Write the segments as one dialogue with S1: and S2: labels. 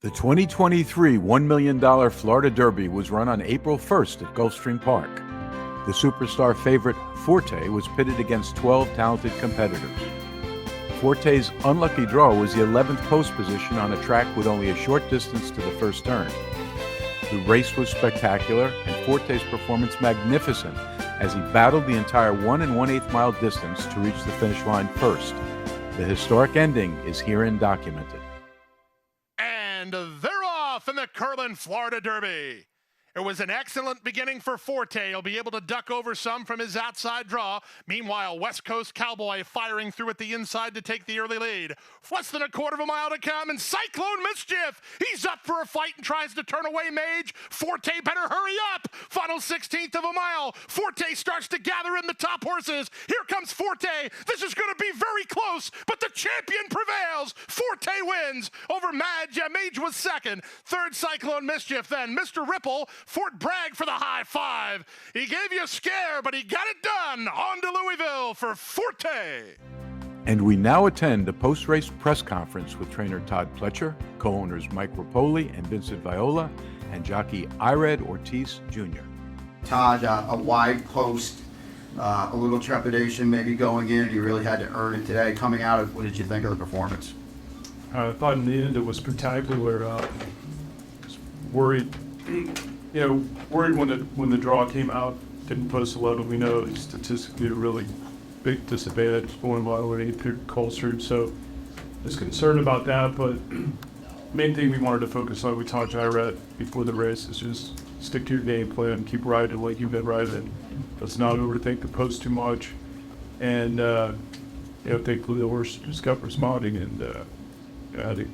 S1: The 2023 $1 million Florida Derby was run on April 1st at Gulfstream Park. The superstar favorite, Forte, was pitted against 12 talented competitors. Forte's unlucky draw was the 11th post position on a track with only a short distance to the first turn. The race was spectacular and Forte's performance magnificent as he battled the entire 1 1/8 mile distance to reach the finish line first. The historic ending is herein documented.
S2: And they're off in the Curlin Florida Derby. It was an excellent beginning for Forte. He'll be able to duck over some from his outside draw. Meanwhile, West Coast Cowboy firing through at the inside to take the early lead. Less than a quarter of a mile to come, and Cyclone Mischief. He's up for a fight and tries to turn away Mage. Forte better hurry up. Final 16th of a mile. Forte starts to gather in the top horses. Here comes Forte. This is going to be very close, but the champion prevails. Forte wins over Mage. Mage was second. Third, Cyclone Mischief. Then Mr. Ripple. Fort Bragg for the high five. He gave you a scare, but he got it done. On to Louisville for Forte.
S1: And we now attend a post-race press conference with trainer Todd Pletcher, co-owners Mike Rapoli and Vincent Viola, and jockey Ired Ortiz Jr.
S3: Todd, a wide post, a little trepidation maybe going in. You really had to earn it today. Coming out of, what did you think of the performance?
S4: I thought in the end it was spectacular. Worried when the draw came out, didn't post a load. We know it's statistically a really big disadvantage going by when he appeared cultured. So I was concerned about that, but main thing we wanted to focus on, we talked to Ired before the race, is just stick to your game plan, keep riding like you've been riding. Let's not overthink the post too much. And thankfully the horse just got responding, and I think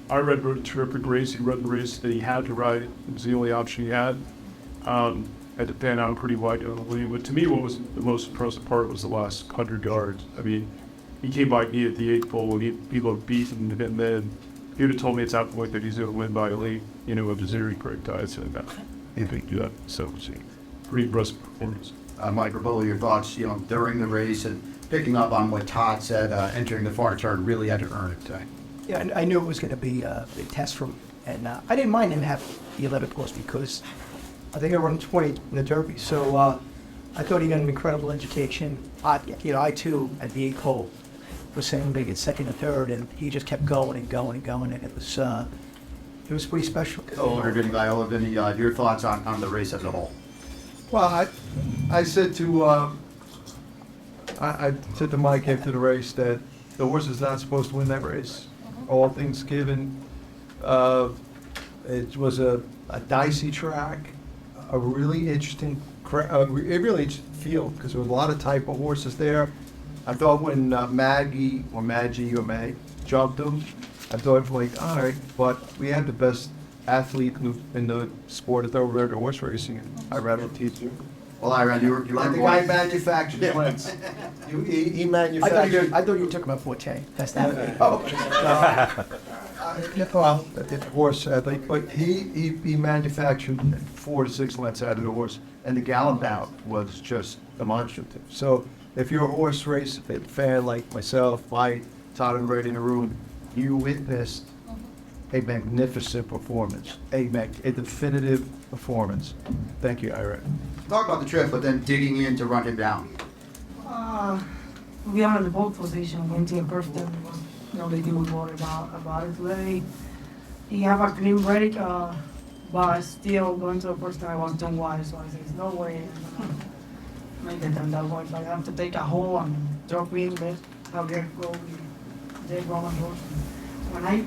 S4: Ired rode a terrific race. He rode the race that he had to ride. It was the only option he had. Had to pan out pretty wide on the lead. But to me, what was the most impressive part was the last 100 yards. I mean, he came by me at the 8th pole, and he looked beaten. And then he would have told me at that point that he's going to win by a lead, of a zero correct ties. And he didn't do that. So it was a pretty impressive performance.
S3: Mike Rapoli, your thoughts, during the race and picking up on what Todd said, entering the far turn, really had to earn it today.
S5: Yeah, I knew it was going to be a big test for him, and I didn't mind him having the 11th course because I think I run 20 in the Derby, so I thought he got an incredible education. I too, at the 8th hole, was saying big at second and third, and he just kept going and going and going, and it was pretty special.
S3: Vinny Viola, Vinny, your thoughts on the race as a whole?
S6: Well, I said to Mike after the race that the horse is not supposed to win that race. All things given, it was a dicey track, a really interesting field because there was a lot of type of horses there. I thought when Maggie or May jumped him, I thought like, all right, but we had the best athlete in the sport of thoroughbred horse racing. I read it to you.
S3: Well, Ired, you were
S6: The guy manufactured the wins. He manufactured.
S5: I thought you were talking about Forte. That's that.
S6: Well, the horse athlete, but he manufactured 4 to 6 lengths out of the horse, and the gallop out was just demonstrative. So if you're a horse race fan like myself, Mike, Todd, and Brady in the room, you witnessed a magnificent performance, a definitive performance. Thank you, Ired.
S3: Talk about the trip, but then digging in to run him down.
S7: We are in the pole position, waiting a first step. Nobody was worried about it today. He have a clean break, but still going to the first time I was too wide, so I said, there's no way make it on that one. So I have to take a hole and drop in, but I'll get go. They go on horse. When I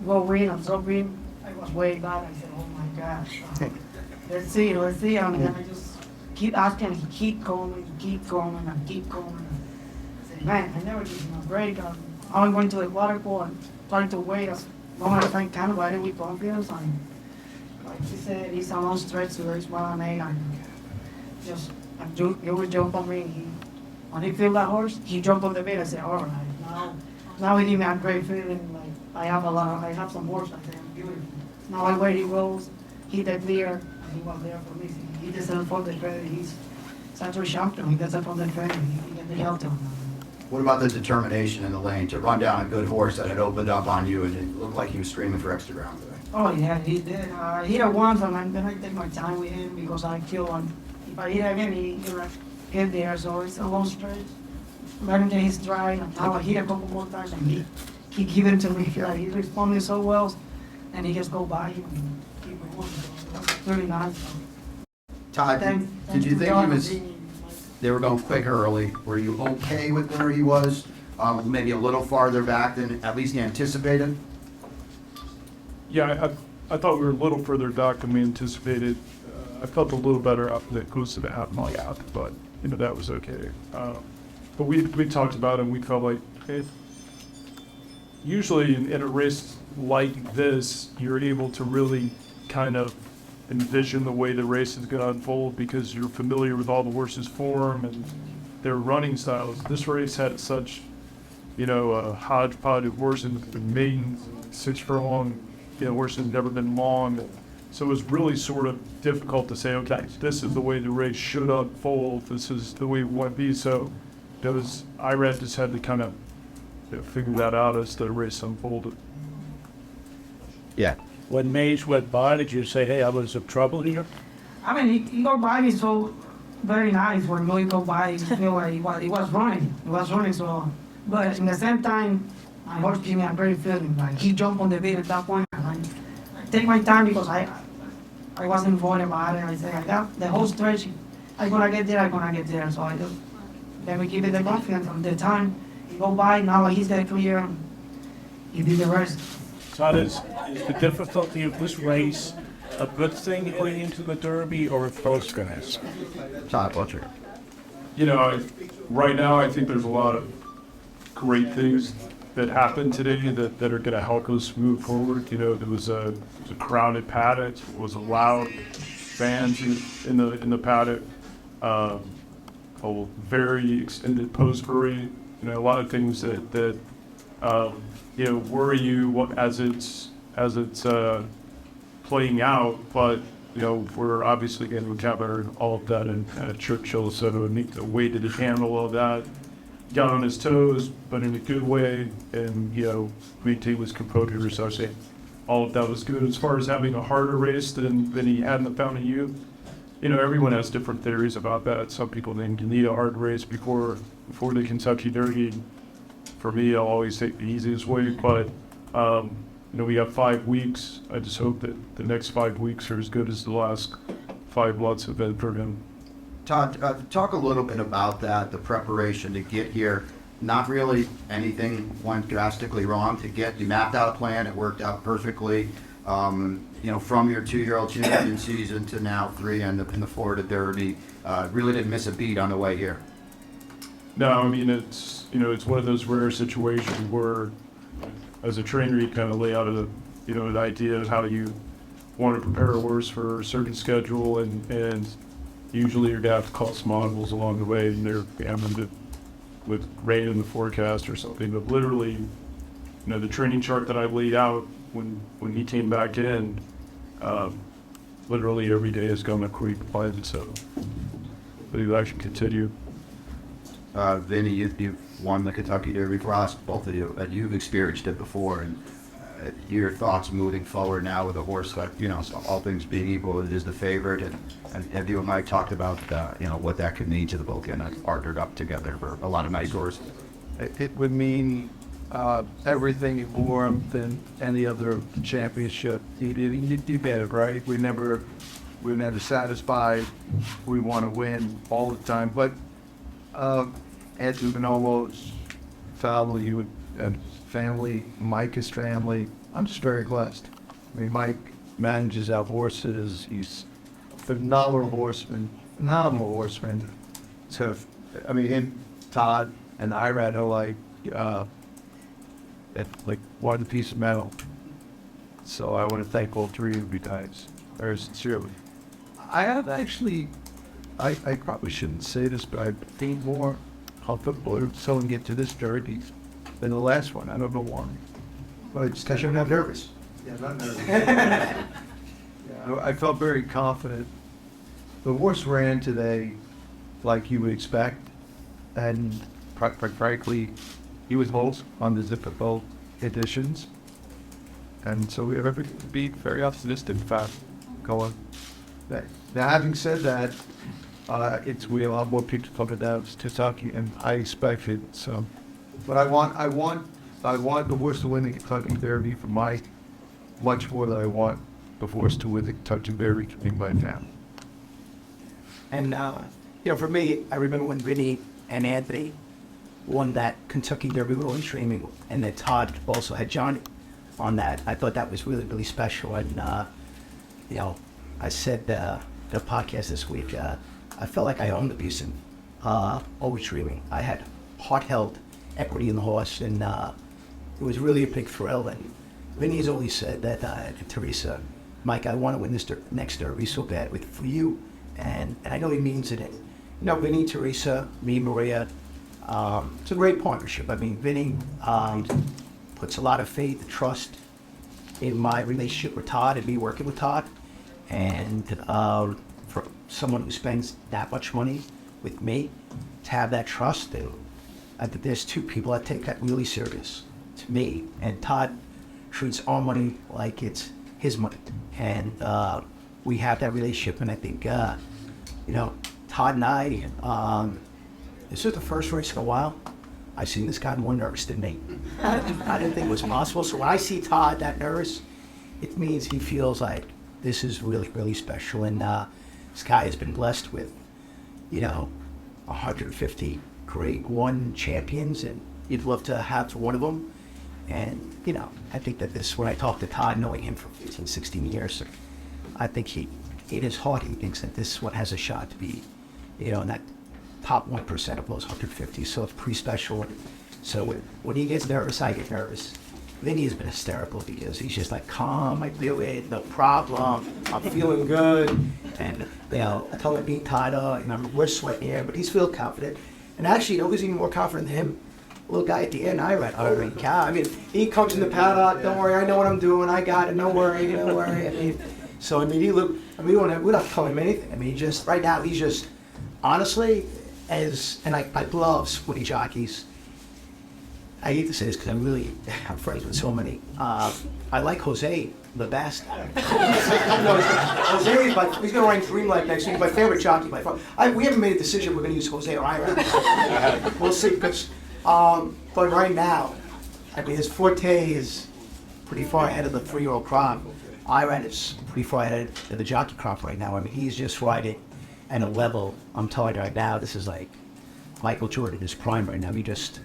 S7: go in and drop in, I was way back. I said, oh my gosh. Let's see. And then I just keep asking, he keep going. I said, man, I never give him a break. I went to the water pool and tried to wait as long as I can, riding with confidence. And like he said, it's a long stretch to reach 1 and 8. And he would jump on me. When he feel that horse, he jumped on the bed. I said, all right, now he gave me a great feeling. Like I have some horse. I said, beautiful. Now I where he goes, he did clear. He was there for me. He doesn't fall the credit. He's such a champion. He doesn't fall the credit. He helped him.
S3: What about the determination in the lane to run down a good horse that had opened up on you and it looked like he was screaming for extra ground today?
S7: Oh yeah, he did. He hit it once, and then I take my time with him because I feel on. If I hit again, he gonna get there. So it's a long stretch. Right into his stride. Now I hit a couple more times, and he give it to me. Like, he's responding so well, and he just go by him and keep it moving. So that's really nice.
S3: Todd, did you think they were going quick early? Were you okay with where he was? Maybe a little farther back than at least you anticipated?
S4: Yeah, I thought we were a little further back than we anticipated. I felt a little better after that close to the half mile out, but that was okay. But we talked about it, and we felt like usually in a race like this, you're able to really kind of envision the way the race is going to unfold because you're familiar with all the horses' form and their running styles. This race had such, a hodgepodge of horses, maidens, 6 furlong, horses never been long. So it was really sort of difficult to say, okay, this is the way the race should unfold. This is the way it want to be. So IRAD just had to kind of figure that out as the race unfolded.
S3: Yeah.
S8: When Mays went by, did you say, hey, I was in trouble here?
S7: I mean, he go by me so very nice. When he go by, he feel like he was running. He was running so. But in the same time, my horse gave me a great feeling. Like he jumped on the bait at that point. I take my time because I wasn't worried about it. I said, I got the whole stretch. I'm gonna get there. So I just then we give it the confidence on the time. He go by, now he's there clear. He did the rest.
S8: So is the difficulty of this race a good thing going into the Derby or a close-ness?
S3: Todd Butcher.
S4: Right now I think there's a lot of great things that happened today that are going to help us move forward. There was a crowded paddock, it was a loud fans in the paddock, a very extended post parade. A lot of things that worry you as it's playing out, but we're obviously going to encounter all of that at Churchill, so need the way to handle all that. Got on his toes, but in a good way, and maintain his composure. So I say all of that was good. As far as having a harder race than he had in the Fountain of Youth, everyone has different theories about that. Some people think you need a hard race before the Kentucky Derby. For me, I'll always take the easiest way, but we have 5 weeks. I just hope that the next 5 weeks are as good as the last 5 months have been for him.
S3: Todd, talk a little bit about that, the preparation to get here. Not really anything went drastically wrong to get. You mapped out a plan, it worked out perfectly. From your 2-year-old champion season to now 3 in the Florida Derby, really didn't miss a beat on the way here.
S4: No, I mean, it's one of those rare situations where, as a trainer, you kind of lay out an idea of how you want to prepare a horse for a certain schedule, and usually you're going to have to call some audibles along the way, and they're having with rain in the forecast or something. But literally, the training chart that I laid out when he came back in, literally every day is going according to plan. So, but he actually continue.
S3: Vinny, you've won the Kentucky Derby for us, both of you, and you've experienced it before. And your thoughts moving forward now with a horse like, so all things being equal, it is the favorite. And you and I talked about, what that could mean to the book, and partnered up together for a lot of nice horses.
S6: It would mean everything more than any other championship. You get it, right? We're never satisfied. We want to win all the time. But Andrew Manolo's family, Mike is family. I'm just very blessed. I mean, Mike manages our horses. He's a phenomenal horseman. So, him, Todd, and Irad are like one piece of metal. So I want to thank all 3 of you guys very sincerely. I have actually, I probably shouldn't say this, but I've seen more comfortable someone get to this derby than the last one. I don't know why. But it's because you're not nervous. Yeah, not nervous. I felt very confident. The horse ran today like you would expect, and frankly, he was both on the difficult editions. And so we have to be very optimistic about going. Now, having said that, we have a lot more people coming down to Kentucky, and I expect it. So, but I want the horse to win the Kentucky Derby for much more than I want the horse to win the Kentucky Derby to be my family.
S5: And, for me, I remember when Vinny and Anthony won that Kentucky Derby rolling streaming, and then Todd also had Johnny on that. I thought that was really, really special. And, I said the podcast this week, I felt like I owned the Beeson, always dreaming. I had heart-held equity in the horse, and it was really a big thrill. And Vinny's always said that to Teresa, Mike, I want to win this next Derby so bad for you. And I know he means it. Vinny, Teresa, me, Maria, it's a great partnership. I mean, Vinny puts a lot of faith, trust in my relationship with Todd and me working with Todd. And for someone who spends that much money with me, to have that trust, and I think there's two people that take that really serious to me. And Todd treats our money like it's his money. And we have that relationship. And I think, Todd and I, this is the first race in a while I've seen this guy more nervous than me. I didn't think it was possible. So when I see Todd that nervous, it means he feels like this is really, really special. And this guy has been blessed with, 150 Grade 1 champions, and you'd love to have one of them. And, I think that when I talk to Todd, knowing him for 15, 16 years, I think in his heart, he thinks that this one has a shot to be, in that top 1% of those 150. So it's pretty special. So when he gets nervous, I get nervous. Vinny has been hysterical because he's just like, calm, I do it, no problem, I'm feeling good. And, I told him being tied up, and we're sweating here, but he's feeling confident. And actually, who's even more confident than him? Little guy at the end, I mean, he comes in the paddock, don't worry, I know what I'm doing, I got it, don't worry. We're not telling him anything. I mean, right now, he's just, honestly, I love when he jockeys. I hate to say this because I'm friends with so many. I like Jose the best. Jose is he's going to run Dream Life next week. He's my favorite jockey by far. We haven't made a decision if we're going to use Jose or Ira. We'll see. Because, but right now, I mean, his Forte is pretty far ahead of the 3-year-old crop. Ira is pretty far ahead of the jockey crop right now. I mean, he's just riding at a level. I'm telling you right now, this is like Michael Jordan, his prime right now. He just,